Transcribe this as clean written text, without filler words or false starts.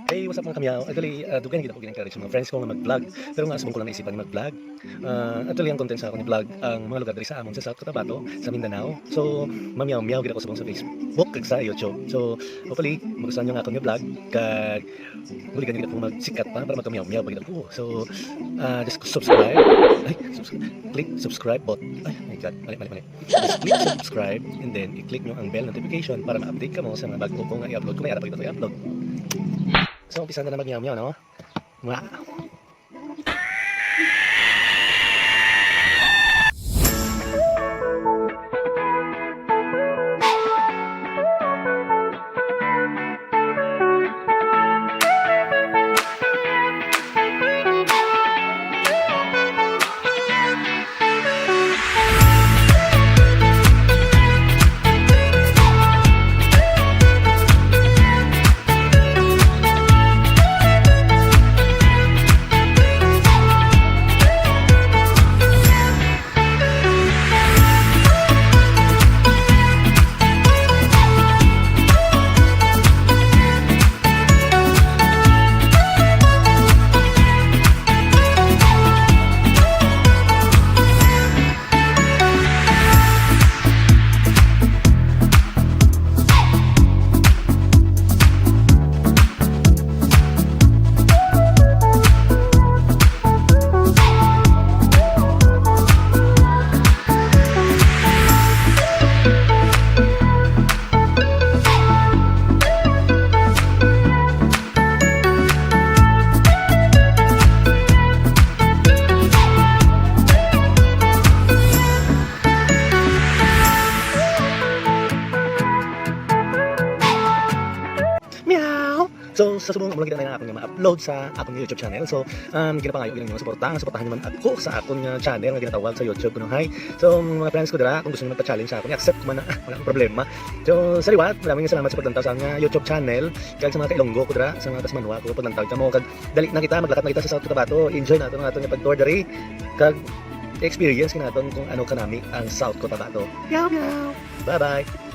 Hey, what's up mga kamyaw? Actually, dugan gid ako gin-encourage sa mga friends ko nga mag-vlog. Pero nga subong ko lang naisipan nga mag-vlog. Actually, ang content sa ako ni vlog ang mga lugar diri sa amon sa South Cotabato, sa Mindanao. So, mamyaw-miyaw gid ako subong sa Facebook kag sa YouTube. So, hopefully, magustuhan niyo nga ako ni vlog kag muli gid ako magsikat pa para magkamyaw-miyaw pa gid ako. So, just subscribe. Click subscribe button. Ay, my God, mali. Just click subscribe and then i-click nyo ang bell notification para ma-update ka mo sa mga bago ko nga i-upload kung may ara pa ito i-upload. So, umpisa na mag-miyaw-miyaw, no? Wow! Meow! So, sa subong mo lang kita na akong ma-upload sa akong YouTube channel. So, ginapangayo ko ninyo suportahan niyo man ako sa akong channel nga ginatawag sa YouTube kuno hay. So, mga friends ko dira, kung gusto niyo magpa-challenge sa akong, accept ko man na, wala akong problema. So, sa liwat, maraming salamat sa paglantaw sa akong YouTube channel. Kag sa mga kailonggo ko dira, sa mga kasmanwa ko paglantaw kamo kag dali na kita maglakat na kita sa South Cotabato. Enjoy naton ang aton nga pag-tour diri kag experience kinaton kung ano kanami ang South Cotabato. Meow meow. Bye-bye.